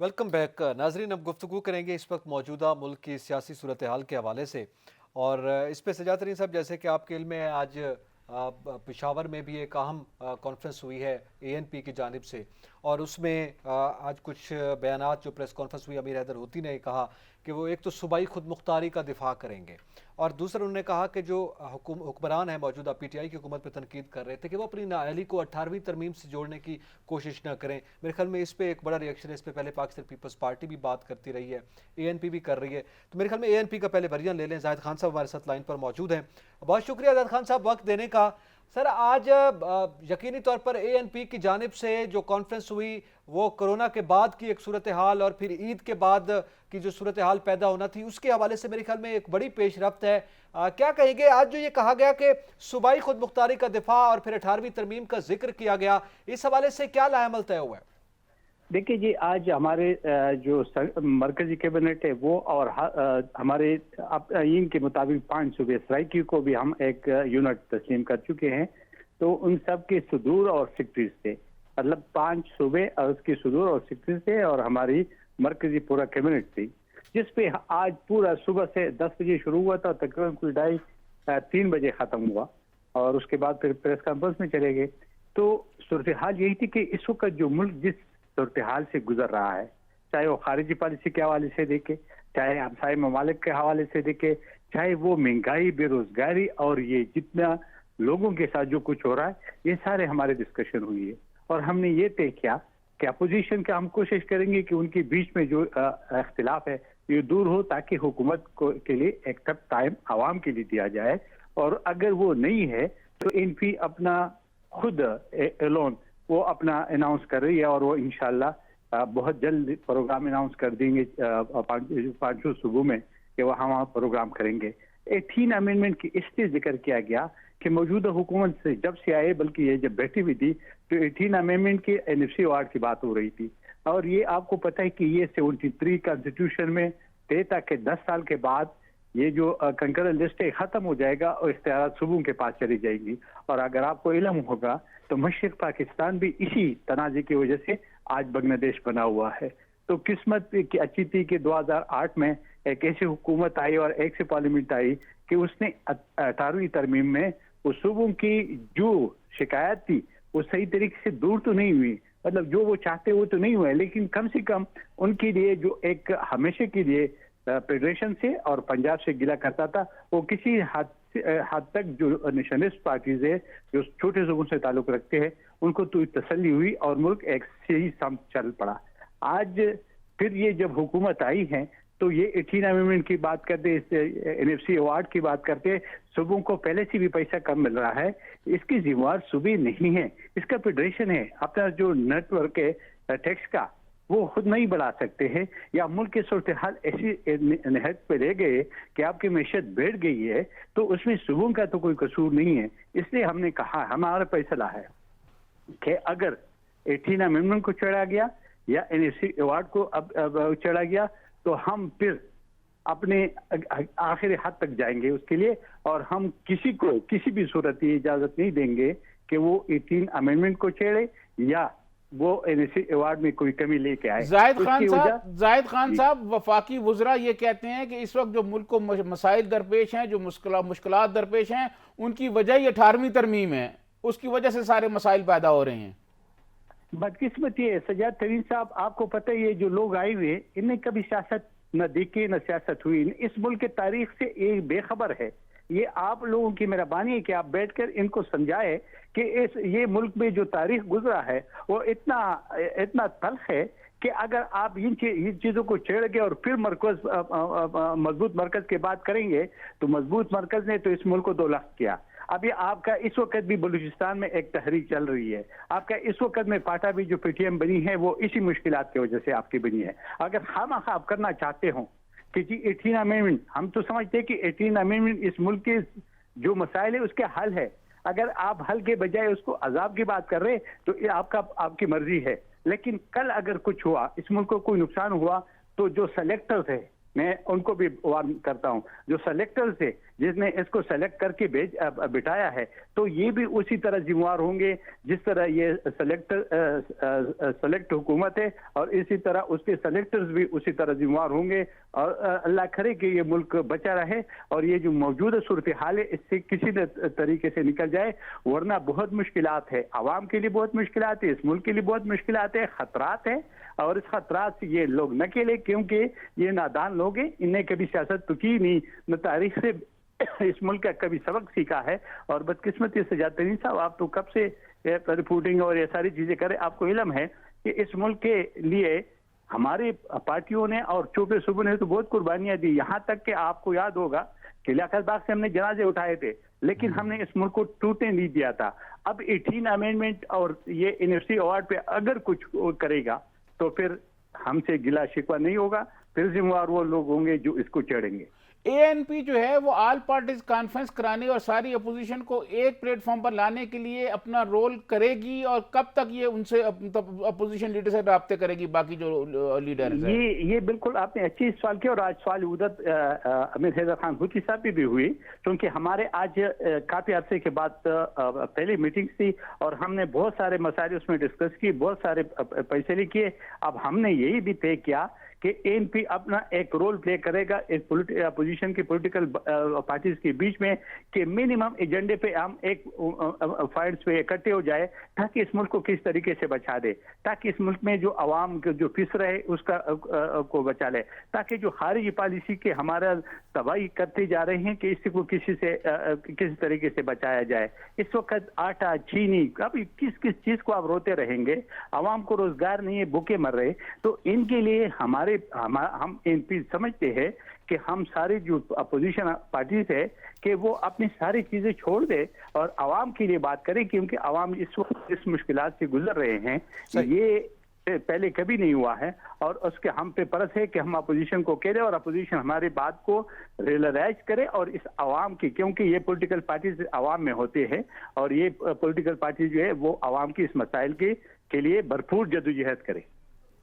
Welcome back नाजरीन। अब गुफ्तगू करेंगे इस वक्त मौजूदा मुल्क की सियासी सूरत हाल के हवाले से। और इस पे सजाद तरीन साहब, जैसे कि आपके इल्म में है, आज पेशावर में भी एक अहम कॉन्फ्रेंस हुई है ANP की जानिब से। और उसमें आज कुछ बयानात जो प्रेस कॉन्फ्रेंस हुई, अमीर हैदर होती ने कहा कि वो एक तो सूबाई खुद मुख्तारी का दिफा करेंगे, और दूसरा उन्होंने कहा कि जो हुक्मरान है मौजूदा PTI की हुकूमत पर तनकीद कर रहे थे कि वो अपनी नाअहली को 18वीं तरमीम से जोड़ने की कोशिश न करें। मेरे ख्याल में इस पे एक बड़ा रिएक्शन है। इस पे पहले पाकिस्तान पीपल्स पार्टी भी बात करती रही है, ANP भी कर रही है। तो मेरे ख्याल में ANP का पहले वर्जन ले लें। जाहिद खान साहब हमारे साथ लाइन पर मौजूद हैं। बहुत शुक्रिया जाहिद खान साहब वक्त देने का। सर, आज यकीनी तौर पर ANP की जानिब से जो कॉन्फ्रेंस हुई वो कोरोना के बाद की एक सूरत हाल और फिर ईद के बाद की जो सूरत हाल पैदा होना थी उसके हवाले से मेरे ख्याल में एक बड़ी पेशरफ्त है। क्या कहेंगे आज जो ये कहा गया कि सूबाई खुद मुख्तारी का दिफा और फिर 18वीं तरमीम का जिक्र किया गया, इस हवाले से क्या लाएमल तय हुआ है? देखिए जी, आज हमारे जो मरकजी कैबिनेट है वो और हमारे आइन के मुताबिक 5 सूबे सराइकी को भी हम एक यूनिट तस्लीम कर चुके हैं। तो उन सब के सदूर और सेक्रेटरीज थे, मतलब 5 सूबे और उसके सदूर और सेक्रेटरीज थे, और हमारी मरकजी पूरा कैबिनेट थी, जिसपे आज पूरा सुबह से 10 बजे शुरू हुआ था, तकरीबन कुछ 2:30-3 बजे खत्म हुआ, और उसके बाद फिर प्रेस कॉन्फ्रेंस में चले गए। तो सूरत हाल यही थी कि इस वक्त जो मुल्क जिस सूरत हाल से गुजर रहा है, चाहे वो खारिजी पॉलिसी के हवाले से देखे, चाहे हमसाय ममालिक के हवाले से देखे, चाहे वो महंगाई, बेरोजगारी और ये जितना लोगों के साथ जो कुछ हो रहा है, ये सारे हमारे डिस्कशन हुई है। और हमने ये तय किया कि अपोजिशन का हम कोशिश करेंगे कि उनके बीच में जो इख्तिलाफ है ये दूर हो, ताकि हुकूमत के लिए एक तब टाइम आवाम के लिए दिया जाए। और अगर वो नहीं है तो ANP अपना खुद एलोन वो अपना अनाउंस कर रही है, और वो इंशाल्लाह बहुत जल्द प्रोग्राम अनाउंस कर देंगे 5 सूबों में कि वहाँ प्रोग्राम करेंगे। 18 अमेंडमेंट की इसलिए जिक्र किया गया कि मौजूदा हुकूमत से जब से आए, बल्कि ये जब बैठी हुई थी, तो 18 अमेंडमेंट की NFC अवार्ड की बात हो रही थी। और ये आपको पता है कि ये 73 कॉन्स्टिट्यूशन में तय था कि 10 साल के बाद ये जो कंकरल लिस्ट है खत्म हो जाएगा और इख्तियारात सूबों के पास चली जाएंगी। और अगर आपको इल्म होगा तो मशरिक पाकिस्तान भी इसी तनाज़े की वजह से आज बांग्लादेश बना हुआ है। तो किस्मत की अच्छी थी कि 2008 में एक ऐसी हुकूमत आई और एक से पार्लियामेंट आई कि उसने 18वीं तरमीम में उस सूबों की जो शिकायत थी वो सही तरीके से दूर तो नहीं हुई, मतलब जो वो चाहते वो तो नहीं हुए, लेकिन कम से कम उनके लिए जो एक हमेशा के लिए फेडरेशन से और पंजाब से गिला करता था, वो किसी हद तक जो नेशनलिस्ट पार्टीज है जो छोटे सूबों से ताल्लुक रखते हैं उनको तो तसल्ली हुई और मुल्क एक सही सम चल पड़ा। आज फिर ये जब हुकूमत आई है तो ये 18 अमेंडमेंट की बात करते, NFC अवार्ड की बात करते, सूबों को पहले से भी पैसा कम मिल रहा है, इसकी जिम्मेवार सूबे नहीं है, इसका फेडरेशन है। अपना जो नेटवर्क है टैक्स का वो खुद नहीं बढ़ा सकते हैं, या मुल्क के सूरत हाल ऐसी निहत पे रह गए कि आपकी मैशत बैठ गई है, तो उसमें सूबों का तो कोई कसूर नहीं है। इसलिए हमने कहा, हमारा फैसला है कि अगर 18 अमेंडमेंट को चढ़ा गया या NFC अवार्ड को अब चढ़ा गया तो हम फिर अपने आखिरी हद तक जाएंगे उसके लिए, और हम किसी को किसी भी सूरत ये इजाजत नहीं देंगे कि वो 18 अमेंडमेंट को छेड़े या वो NFC अवार्ड में कोई कमी लेके आए। जाहिद खान साहब, वफाकी वुज़रा ये कहते हैं कि इस वक्त जो मुल्क को मसाइल दरपेश हैं, जो मुश्किलात दरपेश हैं, उनकी वजह ही 18वीं तरमीम है, उसकी वजह से सारे मसाइल पैदा हो रहे हैं। बदकिस्मती है सजाद तरीन साहब, आपको पता है ये जो लोग आए हुए इनने कभी सियासत न देखी न सियासत हुई, इस मुल्क के तारीख से ये बेखबर है। ये आप लोगों की मेहरबानी है कि आप बैठकर इनको समझाए कि ये मुल्क में जो तारीख गुजरा है वो इतना तल्ख है कि अगर आप इन चीजों को छेड़ के और फिर मजबूत मरकज की बात करेंगे, तो मजबूत मरकज ने तो इस मुल्क को 2 लाख किया। अभी आपका इस वक्त भी बलूचिस्तान में एक तहरीक चल रही है, आपका इस वक्त में पाटा भी जो PTM बनी है वो इसी मुश्किलात की वजह से आपकी बनी है। अगर खामखा आप करना चाहते हो कि जी 18 अमेंडमेंट, हम तो समझते हैं कि 18 अमेंडमेंट इस मुल्क के जो मसाइल है उसके हल है, अगर आप हल के बजाय उसको अजाब की बात कर रहे तो ये आपकी मर्जी है। लेकिन कल अगर कुछ हुआ, इस मुल्क को कोई नुकसान हुआ, तो जो सेलेक्टर्स है मैं उनको भी वार्न करता हूं, जो सेलेक्टर्स थे जिसने इसको सेलेक्ट करके बिठाया है, तो ये भी उसी तरह जिम्मेवार होंगे जिस तरह ये सेलेक्ट हुकूमत है, और इसी तरह उसके सेलेक्टर्स भी उसी तरह जिम्मेवार होंगे। और अल्लाह करे कि ये मुल्क बचा रहे और ये जो मौजूदा सूरत हाल है इससे किसी तरीके से निकल जाए, वरना बहुत मुश्किलात है, आवाम के लिए बहुत मुश्किलात है, इस मुल्क के लिए बहुत मुश्किलात है, खतरात है। और इस खतरात से ये लोग न खेले, क्योंकि ये नादान लोग हैं, इन्हें कभी सियासत तो की नहीं, न तारीख से इस मुल्क का कभी सबक सीखा है। और बदकिस्मती से जाते नहीं साहब, आप तो कब से रिपोर्टिंग और ये सारी चीजें करें, आपको इल्म है कि इस मुल्क के लिए हमारी पार्टियों ने और छोटे सूबों ने तो बहुत कुर्बानियां दी। यहाँ तक कि आपको याद होगा कि लियाकत बाग से हमने जनाजे उठाए थे, लेकिन हमने इस मुल्क को टूटने नहीं दिया था। अब 18 अमेंडमेंट और ये यूनिवर्सिटी अवार्ड पे अगर कुछ करेगा तो फिर हमसे गिला शिकवा नहीं होगा, फिर जिम्मेवार वो लोग होंगे जो इसको चढ़ेंगे। एएनपी जो है वो ऑल पार्टीज कॉन्फ्रेंस कराने और सारी अपोजिशन को एक प्लेटफॉर्म पर लाने के लिए अपना रोल करेगी, और कब तक ये उनसे अपोजिशन लीडर से राब्ते करेगी, बाकी जो लीडर हैं? ये बिल्कुल आपने अच्छी सवाल किया, और आज सवाल उदत अमीर हैदर खान हुती साहब भी हुई, क्योंकि हमारे आज काफी अरसे के बाद पहली मीटिंग थी और हमने बहुत सारे मसाइल उसमें डिस्कस किए, बहुत सारे फैसले किए। अब हमने यही भी तय किया कि एएनपी अपना एक रोल प्ले करेगा इस अपोजिशन की पॉलिटिकल पार्टीज के बीच में, कि मिनिमम एजेंडे पे हम एक फाइल्स पे इकट्ठे हो जाए, ताकि इस मुल्क को किस तरीके से बचा दे, ताकि इस मुल्क में जो आवाम जो पिस रहे उसका को बचा ले, ताकि जो खारिजी पॉलिसी के हमारा तबाही करते जा रहे हैं कि इसको किसी तरीके से बचाया जाए। इस वक्त आटा चीनी कभी किस किस चीज को आप रोते रहेंगे, आवाम को रोजगार नहीं है, भूखे मर रहे। तो इनके लिए हम एमपी समझते हैं कि हम सारी जो अपोजिशन पार्टीज है कि वो अपनी सारी चीजें छोड़ दे और आवाम के लिए बात करें, क्योंकि आवाम इस वक्त इस मुश्किलात से गुजर रहे हैं, ये पहले कभी नहीं हुआ है। और उसके हम पे परस है कि हम अपोजिशन को कह दें और अपोजिशन हमारी बात को रियलाइज करे, और इस आवाम की, क्योंकि ये पॉलिटिकल पार्टीज आवाम में होते हैं और ये पॉलिटिकल पार्टी जो है वो आवाम की इस मसाइल के लिए भरपूर जदोजहद करे।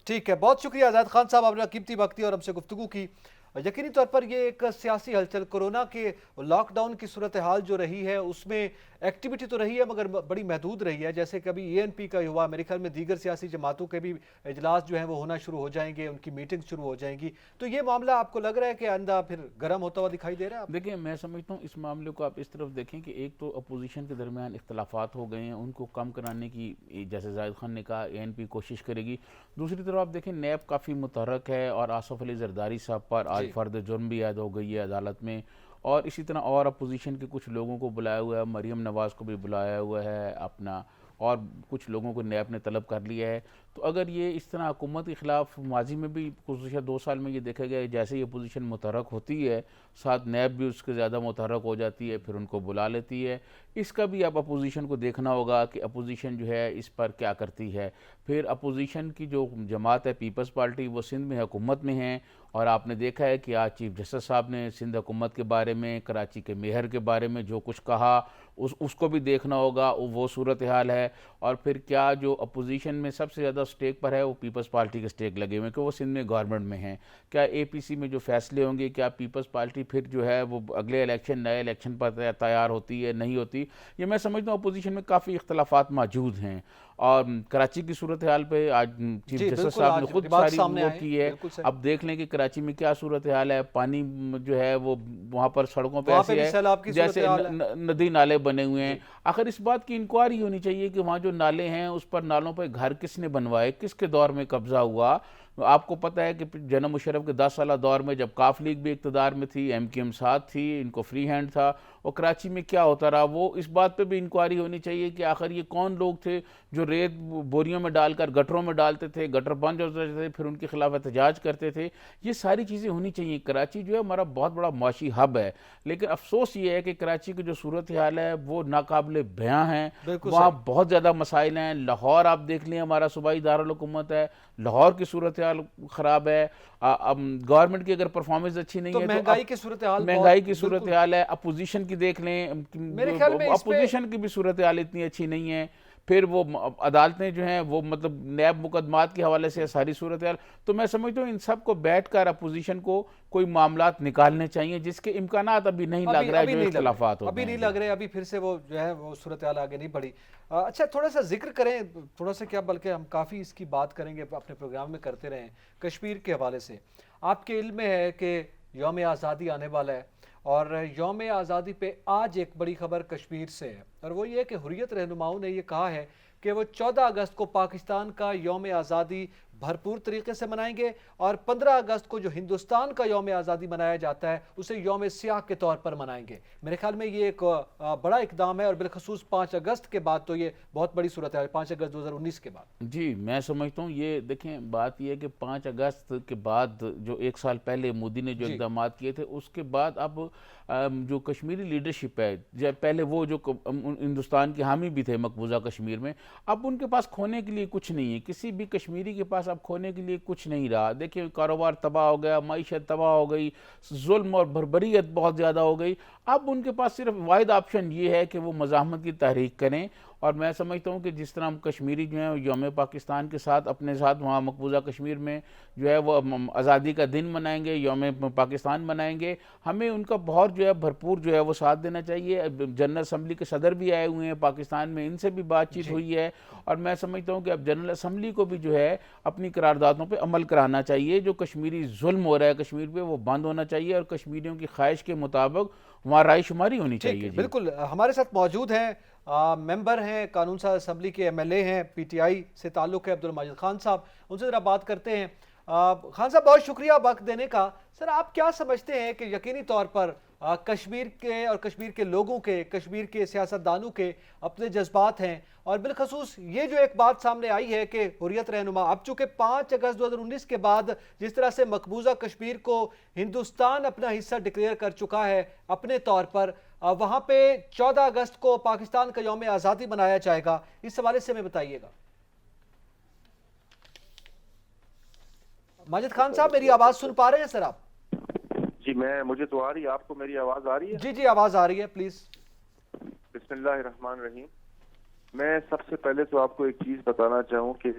ठीक है, बहुत शुक्रिया आज़ाद खान साहब, आपने कीमती वक्त दिया और हमसे गुफ्तगू की। यकीनी तौर पर ये एक सियासी हलचल, कोरोना के लॉकडाउन की सूरत हाल जो रही है उसमें एक्टिविटी तो रही है मगर बड़ी महदूद रही है। जैसे कभी एएनपी का हुआ, मेरे ख्याल में दीगर सियासी जमातों के भी इजलास जो हैं वो होना शुरू हो जाएंगे, उनकी मीटिंग शुरू हो जाएंगी। तो ये मामला आपको लग रहा है कि आंदा फिर गर्म होता हुआ दिखाई दे रहा है? देखिए, मैं समझता हूँ इस मामले को आप इस तरफ देखें कि एक तो अपोजिशन के दरमियान इख्तलाफात हो गए हैं, उनको कम कराने की, जैसे जाहिद खान ने कहा, एएनपी कोशिश करेगी। दूसरी तरफ आप देखें नैब काफ़ी मुतहरक है और आसफ अली जरदारी साहब पर आज फर्द जुर्म भी याद हो गई है अदालत में, और इसी तरह और अपोजिशन के कुछ लोगों को बुलाया हुआ है, मरियम नवाज़ को भी बुलाया हुआ है अपना, और कुछ लोगों को नैब ने तलब कर लिया है। तो अगर ये इस तरह हुकूमत के ख़िलाफ़ माजी में भी गुज़श्ता 2 साल में ये देखा गया है, जैसे ही अपोजिशन मुतहरक होती है साथ नैब भी उसके ज़्यादा मुतहरक हो जाती है, फिर उनको बुला लेती है। इसका भी अब अपोजिशन को देखना होगा कि अपोजिशन जो है इस पर क्या करती है। फिर अपोजिशन की जो जमात है पीपल्स पार्टी, वो सिंध में हुकूमत में है, और आपने देखा है कि आज चीफ जस्टिस साहब ने सिंध हुकूमत के बारे में, कराची के मेयर के बारे में जो कुछ कहा उसको भी देखना होगा, वो सूरत हाल है। और फिर क्या जो अपोजिशन में सबसे ज़्यादा स्टेक पर है वो पीपल्स पार्टी के स्टेक लगे हुए हैं कि वो सिंध में गवर्नमेंट में हैं। क्या एपीसी में जो फैसले होंगे, क्या पीपल्स पार्टी फिर जो है वो अगले इलेक्शन, नए इलेक्शन पर तैयार होती है, नहीं होती, ये मैं समझता हूँ अपोजिशन में काफ़ी इख्तलाफात मौजूद हैं। और कराची की सूरत हाल पे आज चीफ जस्टिस साहब ने खुद सारी वो की है। अब देख लें कि कराची में क्या सूरत हाल है, पानी जो है वो वहाँ पर सड़कों पे ऐसे है जैसे नदी नाले बने हुए हैं। आखिर इस बात की इंक्वायरी होनी चाहिए कि वहाँ जो नाले हैं उस पर नालों पर घर किसने बनवाए, किसके दौर में कब्जा हुआ। आपको पता है कि जनाब मुशर्रफ के 10 साल दौर में जब काफ लीग भी इक़्तिदार में थी, एमकेएम साथ थी, इनको फ्री हैंड था, और कराची में क्या होता रहा, वो इस बात पे भी इंक्वायरी होनी चाहिए कि आखिर ये कौन लोग थे जो रेत बोरियों में डालकर गटरों में डालते थे, गटर बंद होते थे, फिर उनके खिलाफ एहतजाज करते थे। ये सारी चीज़ें होनी चाहिए। कराची जो है हमारा बहुत बड़ा माशी हब है, लेकिन अफसोस ये है कि कराची की जो सूरत हाल है वो नाकाबिले बयां है, वहाँ बहुत ज़्यादा मसाइल हैं। लाहौर आप देख लें, हमारा सूबाई दारुल हुकूमत है, लाहौर की सूरत हाल ख़राब है। गवर्नमेंट की अगर परफॉर्मेंस अच्छी नहीं है तो महंगाई की सूरत हाल है। अपोजिशन की देख लें, अपोजिशन की भी सूरत हाल इतनी अच्छी नहीं है। پھر وہ عدالتیں جو ہیں وہ مطلب نیب مقدمات کے حوالے سے ساری صورتحال. تو میں سمجھتا ہوں ان سب کو بیٹھ کر اپوزیشن کو کوئی معاملات نکالنے چاہیے جس کے امکانات ابھی نہیں لگ رہا ہے جو اختلافات ہوتے ابھی ہیں. نہیں لگ رہے, ابھی پھر سے وہ جو ہے وہ صورتحال آگے نہیں بڑھی. اچھا تھوڑا سا ذکر کریں, تھوڑا سا کیا بلکہ ہم کافی اس کی بات کریں گے اپنے پروگرام میں کرتے رہے ہیں, کشمیر کے حوالے سے. آپ کے علم میں ہے کہ یوم آزادی آنے والا ہے, اور یوم آزادی پہ آج ایک بڑی خبر کشمیر سے ہے, اور وہ یہ کہ حریت رہنماؤں نے یہ کہا ہے کہ وہ 14 اگست کو پاکستان کا یوم آزادی بھرپور طریقے سے منائیں گے, اور 15 اگست کو جو ہندوستان کا یوم آزادی منایا جاتا ہے اسے یوم سیاہ کے طور پر منائیں گے. میرے خیال میں یہ ایک بڑا اقدام ہے, اور بالخصوص 5 اگست کے بعد تو یہ بہت بڑی صورت ہے, 5 اگست 2019 کے بعد. جی میں سمجھتا ہوں یہ دیکھیں بات یہ ہے کہ 5 اگست کے بعد جو 1 سال پہلے مودی نے جو اقدامات کیے تھے اس کے بعد اب جو کشمیری لیڈرشپ ہے, پہلے وہ جو ہندوستان کے حامی بھی تھے مقبوضہ کشمیر میں, اب ان کے پاس کھونے کے لیے کچھ نہیں ہے. کسی بھی کشمیری کے پاس اب کھونے کے لیے کچھ نہیں رہا. دیکھیں کاروبار تباہ ہو گیا, معیشت تباہ ہو گئی, ظلم اور بربریت بہت زیادہ ہو گئی. اب ان کے پاس صرف واحد آپشن یہ ہے کہ وہ مزاحمت کی تحریک کریں. اور میں سمجھتا ہوں کہ جس طرح ہم کشمیری جو ہیں یوم پاکستان کے ساتھ اپنے ساتھ وہاں مقبوضہ کشمیر میں جو ہے وہ آزادی کا دن منائیں گے, یوم پاکستان منائیں گے, ہمیں ان کا بہت جو ہے بھرپور جو ہے وہ ساتھ دینا چاہیے. جنرل اسمبلی کے صدر بھی آئے ہوئے ہیں پاکستان میں, ان سے بھی بات چیت ہوئی ہے, اور میں سمجھتا ہوں کہ اب جنرل اسمبلی کو بھی جو ہے اپنی قراردادوں پہ عمل کرانا چاہیے. جو کشمیری ظلم ہو رہا ہے کشمیر پہ وہ بند ہونا چاہیے, اور کشمیریوں کی خواہش کے مطابق وہاں رائے شماری ہونی چاہیے. بالکل. ہمارے ساتھ موجود ہیں, ممبر ہیں قانون ساز اسمبلی کے, ایم ایل اے ہیں, پی ٹی آئی سے تعلق ہے, عبدالماجد خان صاحب, ان سے ذرا بات کرتے ہیں. خان صاحب بہت شکریہ وقت دینے کا. سر آپ کیا سمجھتے ہیں کہ یقینی طور پر کشمیر کے اور کشمیر کے لوگوں کے, کشمیر کے سیاستدانوں کے اپنے جذبات ہیں, اور بالخصوص یہ جو ایک بات سامنے آئی ہے کہ حریت رہنما اب چونکہ 5 اگست 2019 کے بعد جس طرح سے مقبوضہ کشمیر کو ہندوستان اپنا حصہ ڈکلیئر کر چکا ہے اپنے طور پر, وہاں پہ 14 اگست کو پاکستان کا یوم آزادی منایا جائے گا, اس حوالے سے ہمیں بتائیے گا. ماجد خان صاحب میری آواز سن پا رہے ہیں سر آپ؟ جی مجھے تو آ رہی ہے, آپ کو میری آواز آ رہی ہے؟ جی آواز آ رہی ہے, پلیز. بسم اللہ الرحمن الرحیم. میں سب سے پہلے تو آپ کو ایک چیز بتانا چاہوں کہ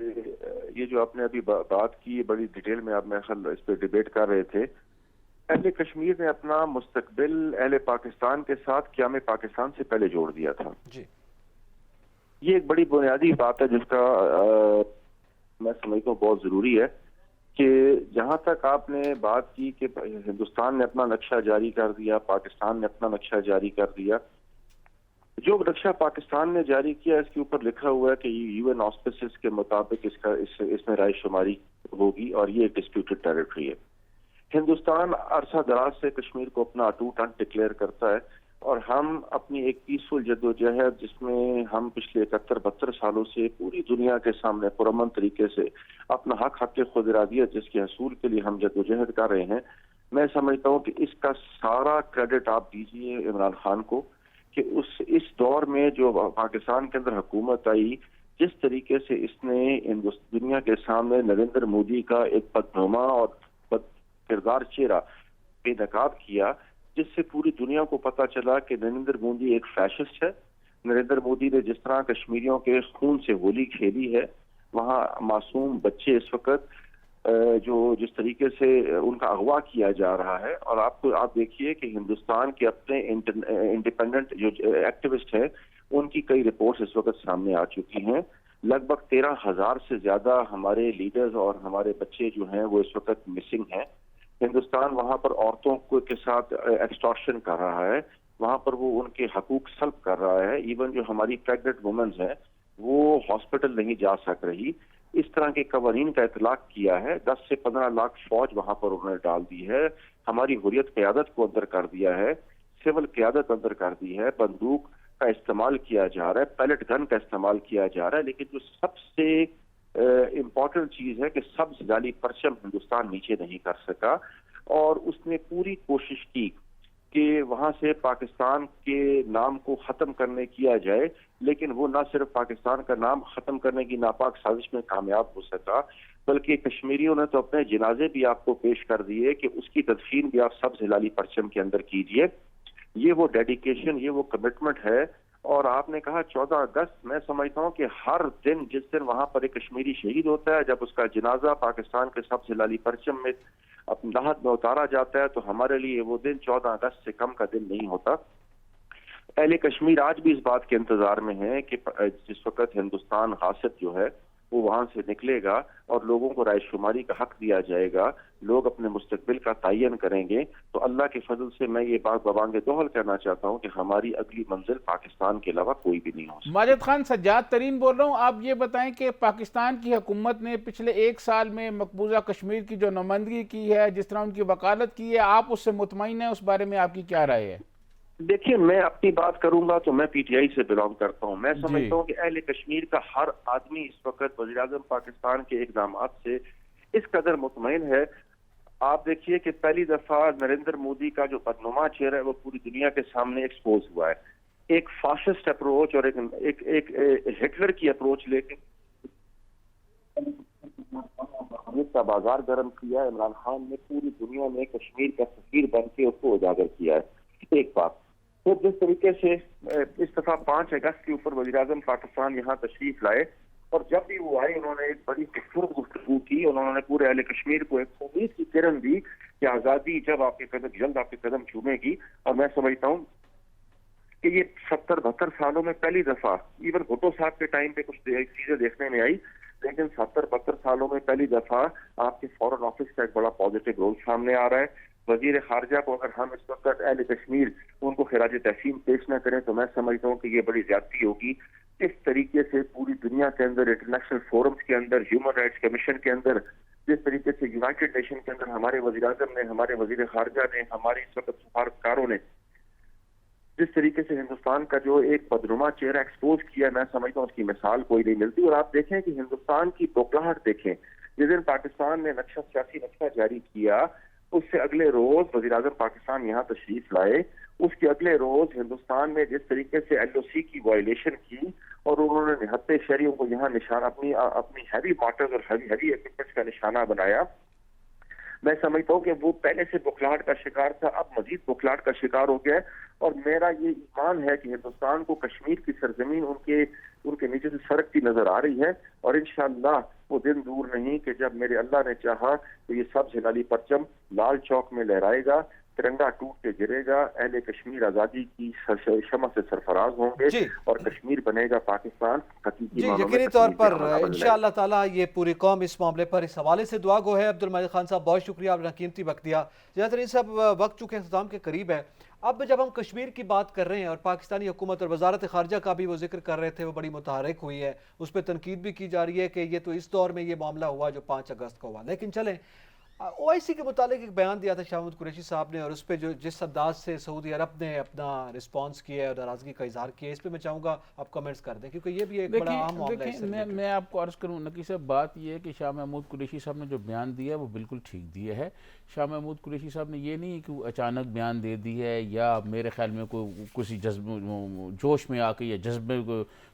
یہ جو آپ نے ابھی بات کی بڑی ڈیٹیل میں آپ اس پہ ڈیبیٹ کر رہے تھے. اہل کشمیر نے اپنا مستقبل اہل پاکستان کے ساتھ قیام پاکستان سے پہلے جوڑ دیا تھا. جی یہ ایک بڑی بنیادی بات ہے جس کا میں سمجھتا ہوں بہت ضروری ہے کہ جہاں تک آپ نے بات کی کہ ہندوستان نے اپنا نقشہ جاری کر دیا, پاکستان نے اپنا نقشہ جاری کر دیا. جو نقشہ پاکستان نے جاری کیا اس کے اوپر لکھا ہوا ہے کہ یو این آسپیسز کے مطابق اس میں رائے شماری ہوگی, اور یہ ایک ڈسپیوٹڈ ٹیریٹری ہے. ہندوستان عرصہ دراز سے کشمیر کو اپنا اٹوٹ انٹ ڈکلیئر کرتا ہے, اور ہم اپنی ایک پیسفل جدوجہد جس میں ہم پچھلے 71-72 سالوں سے پوری دنیا کے سامنے پرامن طریقے سے اپنا حق خود ارادیت جس کے حصول کے لیے ہم جدوجہد کر رہے ہیں, میں سمجھتا ہوں کہ اس کا سارا کریڈٹ آپ دیجئے عمران خان کو کہ اس دور میں جو پاکستان کے اندر حکومت آئی, جس طریقے سے اس نے دنیا کے سامنے نریندر مودی کا ایک بدنما اور بد کردار چہرہ بے نقاب کیا, جس سے پوری دنیا کو پتا چلا کہ نریندر مودی ایک فیشسٹ ہے. نریندر مودی نے جس طرح کشمیریوں کے خون سے ہولی کھیلی ہے, وہاں معصوم بچے اس وقت جس طریقے سے ان کا اغوا کیا جا رہا ہے, اور آپ دیکھیے کہ ہندوستان کے اپنے انڈیپینڈنٹ جو ایکٹیوسٹ ہیں ان کی کئی رپورٹس اس وقت سامنے آ چکی ہیں. لگ بھگ 13,000 سے زیادہ ہمارے لیڈرز اور ہمارے بچے جو ہیں وہ اس وقت مسنگ ہیں. ہندوستان وہاں پر عورتوں کے ساتھ ایکسٹارشن کر رہا ہے, وہاں پر وہ ان کے حقوق سلب کر رہا ہے. ایون جو ہماری پریگننٹ وومنز ہیں وہ ہاسپٹل نہیں جا سک رہی. اس طرح کے قوانین کا اطلاق کیا ہے. 10 سے 15 لاکھ فوج وہاں پر انہوں نے ڈال دی ہے. ہماری حریت قیادت کو اندر کر دیا ہے, سول قیادت اندر کر دی ہے. بندوق کا استعمال کیا جا رہا ہے, پیلٹ گن کا استعمال کیا جا رہا ہے. لیکن جو سب سے امپورٹنٹ چیز ہے کہ سبز جعلی پرچم ہندوستان نیچے نہیں کر سکا, اور اس نے پوری کوشش کی کہ وہاں سے پاکستان کے نام کو ختم کرنے کیا جائے. لیکن وہ نہ صرف پاکستان کا نام ختم کرنے کی ناپاک سازش میں کامیاب ہو سکا, بلکہ کشمیریوں نے تو اپنے جنازے بھی آپ کو پیش کر دیے کہ اس کی تدفین بھی آپ سبز ہلالی پرچم کے اندر کیجئے. یہ وہ ڈیڈیکیشن, یہ وہ کمٹمنٹ ہے اور آپ نے کہا 14 اگست، میں سمجھتا ہوں کہ ہر دن جس دن وہاں پر ایک کشمیری شہید ہوتا ہے، جب اس کا جنازہ پاکستان کے سب سے لالی پرچم میں لحد میں اتارا جاتا ہے، تو ہمارے لیے وہ دن 14 اگست سے کم کا دن نہیں ہوتا۔ اہل کشمیر آج بھی اس بات کے انتظار میں ہے کہ جس وقت ہندوستان غاصب جو ہے وہ وہاں سے نکلے گا اور لوگوں کو رائے شماری کا حق دیا جائے گا، لوگ اپنے مستقبل کا تعین کریں گے، تو اللہ کے فضل سے میں یہ بات ببانگ دوہل کہنا چاہتا ہوں کہ ہماری اگلی منزل پاکستان کے علاوہ کوئی بھی نہیں ہو سکتی۔ ماجد خان سجاد ترین بول رہا ہوں، آپ یہ بتائیں کہ پاکستان کی حکومت نے پچھلے 1 سال میں مقبوضہ کشمیر کی جو نمائندگی کی ہے، جس طرح ان کی وکالت کی ہے، آپ اس سے مطمئن ہیں؟ اس بارے میں آپ کی کیا رائے ہے؟ دیکھیے، میں اپنی بات کروں گا تو میں پی ٹی آئی سے بلانگ کرتا ہوں۔ میں سمجھتا ہوں کہ اہل کشمیر کا ہر آدمی اس وقت وزیر اعظم پاکستان کے اقدامات سے اس قدر مطمئن ہے۔ آپ دیکھیے کہ پہلی دفعہ نریندر مودی کا جو بدنما چہرہ ہے وہ پوری دنیا کے سامنے ایکسپوز ہوا ہے۔ ایک فاسسٹ اپروچ اور ایک ہٹلر کی اپروچ لے کے کا بازار گرم کیا ہے۔ عمران خان نے پوری دنیا میں کشمیر کا سفیر بن کے اس کو اجاگر کیا ہے۔ ایک بات، تو جس طریقے سے اس دفعہ 5 اگست کے اوپر وزیر اعظم پاکستان یہاں تشریف لائے، اور جب بھی وہ آئے انہوں نے ایک بڑی خوبصورت گفتگو کی، انہوں نے پورے اہل کشمیر کو ایک امید کی کرن دی کہ آزادی جب آپ کے قدم جلد آپ کے قدم چومے گی۔ اور میں سمجھتا ہوں کہ یہ 70-72 سالوں میں پہلی دفعہ، ایون بھٹو صاحب کے ٹائم پہ کچھ چیزیں دیکھنے میں آئی، لیکن 70-72 سالوں میں پہلی دفعہ آپ کے فورن آفس کا ایک بڑا پازیٹیو رول سامنے آ رہا ہے۔ وزیر خارجہ کو اگر ہم اس وقت اہل کشمیر ان کو خراج تحسین پیش نہ کریں تو میں سمجھتا ہوں کہ یہ بڑی زیادتی ہوگی۔ اس طریقے سے پوری دنیا کے اندر، انٹرنیشنل فورمز کے اندر، ہیومن رائٹس کمیشن کے اندر، جس طریقے سے یونائٹڈ نیشن کے اندر ہمارے وزیر اعظم نے، ہمارے وزیر خارجہ نے، ہمارے اس وقت سفارتکاروں نے جس طریقے سے ہندوستان کا جو ایک بدنما چہرہ ایکسپوز کیا، میں سمجھتا ہوں اس کی مثال کوئی نہیں ملتی۔ اور آپ دیکھیں کہ ہندوستان کی بوکھلاہٹ دیکھیں، جس دن پاکستان نے سیاسی نقشہ جاری کیا، اس سے اگلے روز وزیر اعظم پاکستان یہاں تشریف لائے، اس کے اگلے روز ہندوستان میں جس طریقے سے ایل او سی کی وائلیشن کی اور انہوں نے نہتے شہریوں کو یہاں نشانہ اپنی ہیوی مارٹرز اور ہیوی ایکوپمنٹس کا نشانہ بنایا، میں سمجھتا ہوں کہ وہ پہلے سے بخلاہٹ کا شکار تھا، اب مزید بخلاہٹ کا شکار ہو گیا ہے۔ اور میرا یہ ایمان ہے کہ ہندوستان کو کشمیر کی سرزمین ان کے نیچے سے سرکتی نظر آ رہی ہے، اور انشاءاللہ وہ دن دور نہیں کہ جب میرے اللہ نے چاہا تو یہ سبز ہلالی پرچم لال چوک میں لہرائے گا، ترنگا ٹوٹ کے گرے گا، اہل کشمیر آزادی کی شمع سے سرفراز ہوں گے، اور کشمیر بنے گا پاکستان حقیقی معنوں میں۔ یقینی طور پر انشاءاللہ تعالیٰ یہ پوری قوم اس معاملے پر اس حوالے سے دعا گو ہے۔ عبد المجید خان صاحب بہت شکریہ، آپ نے قیمتی وقت دیا۔ جناب ترین صاحب، وقت چونکہ اختتام کے قریب ہے، اب جب ہم کشمیر کی بات کر رہے ہیں اور پاکستانی حکومت اور وزارت خارجہ کا بھی وہ ذکر کر رہے تھے، وہ بڑی متحرک ہوئی ہے، اس پہ تنقید بھی کی جا رہی ہے کہ یہ تو اس دور میں یہ معاملہ ہوا جو 5 اگست کو ہوا۔ لیکن چلیں، او آئی سی کے متعلق ایک بیان دیا تھا شاہ محمود قریشی صاحب نے، اور اس پہ جس انداز سے سعودی عرب نے اپنا رسپانس کیا ہے اور ناراضگی کا اظہار کیا ہے، اس پہ میں چاہوں گا آپ کمنٹس کر دیں، کیونکہ یہ بھی ایک بڑا اہم معاملہ ہے۔ میں آپ کو عرض کروں نقی صاحب، بات یہ ہے کہ شاہ محمود قریشی صاحب نے جو بیان دیا ہے وہ بالکل ٹھیک دیا ہے۔ شاہ محمود قریشی صاحب نے یہ نہیں کہ وہ اچانک بیان دے دی ہے، یا میرے خیال میں کوئی کسی جوش میں آ کے یا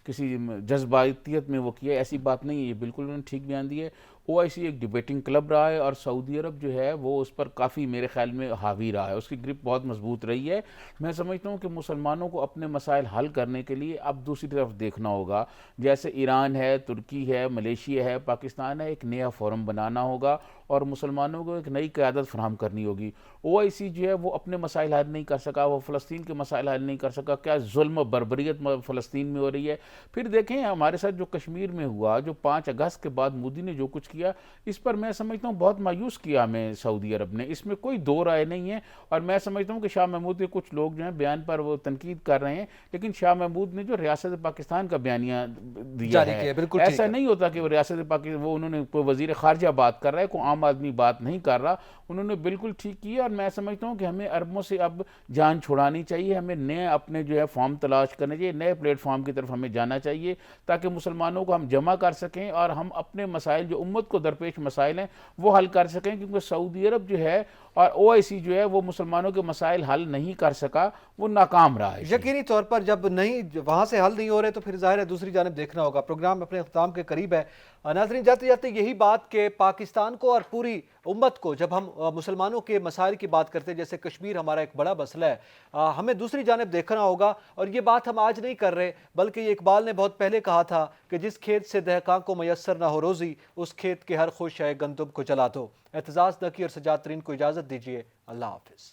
کسی جذباتیت میں وہ کیا ہے، ایسی بات نہیں ہے، یہ بالکل انہوں نے ٹھیک بیان دی ہے۔ او آئی سی ایک ڈیبیٹنگ کلب رہا ہے، اور سعودی عرب جو ہے وہ اس پر کافی میرے خیال میں حاوی رہا ہے، اس کی گرپ بہت مضبوط رہی ہے۔ میں سمجھتا ہوں کہ مسلمانوں کو اپنے مسائل حل کرنے کے لیے اب دوسری طرف دیکھنا ہوگا، جیسے ایران ہے، ترکی ہے، ملیشیا ہے، پاکستان ہے، ایک نیا فورم بنانا ہوگا اور مسلمانوں کو ایک نئی قیادت فراہم کرنی ہوگی۔ او آئی سی جو ہے وہ اپنے مسائل حل نہیں کر سکا، وہ فلسطین کے مسائل حل نہیں کر سکا، کیا ظلم و بربریت فلسطین میں ہو رہی ہے۔ پھر دیکھیں ہمارے ساتھ جو کشمیر میں ہوا، جو 5 اگست کے بعد مودی نے جو کچھ کیا، اس پر میں سمجھتا ہوں بہت مایوس کیا ہمیں سعودی عرب نے، اس میں کوئی دو رائے نہیں ہے۔ اور میں سمجھتا ہوں کہ شاہ محمود کے کچھ لوگ جو ہیں بیان پر وہ تنقید کر رہے ہیں، لیکن شاہ محمود نے جو ریاست پاکستان کا بیانیہ دیا ہے، ایسا نہیں ہوتا کہ وہ ریاست پاکستان، وہ انہوں نے کوئی وزیر خارجہ بات کر رہا ہے، کوئی عام آدمی بات نہیں کر رہا، انہوں نے بالکل ٹھیک کیا۔ اور میں سمجھتا ہوں کہ ہمیں عربوں سے اب جان چھڑانی چاہیے، ہمیں نئے اپنے جو ہے فارم تلاش کرنے چاہیے، نئے پلیٹ فارم کی طرف ہمیں جانا چاہیے، تاکہ مسلمانوں کو ہم جمع کر سکیں اور ہم اپنے مسائل جو امت کو درپیش مسائل ہیں وہ حل کر سکیں، کیونکہ سعودی عرب جو ہے اور او آئی سی جو ہے وہ مسلمانوں کے مسائل حل نہیں کر سکا، وہ ناکام رہا ہے۔ یقینی طور پر جب نہیں وہاں سے حل نہیں ہو رہے تو پھر ظاہر ہے دوسری جانب دیکھنا ہوگا۔ پروگرام اپنے اختتام کے قریب ہے۔ ناظرین، جاتے جاتے یہی بات کہ پاکستان کو اور پوری उम्मत को, जब हम मुसलमानों के मसाइल की बात करते हैं, जैसे कश्मीर हमारा एक बड़ा मसला है, हमें दूसरी जानिब देखना होगा। और ये बात हम आज नहीं कर रहे, बल्कि ये इकबाल ने बहुत पहले कहा था कि जिस खेत से दहकां को मैसर ना हो रोज़ी, उस खेत के हर खुश है गंदुम को जला दो। एतजाज़ नकी और सजाद तरीन को इजाज़त दीजिए। अल्लाह हाफिज़।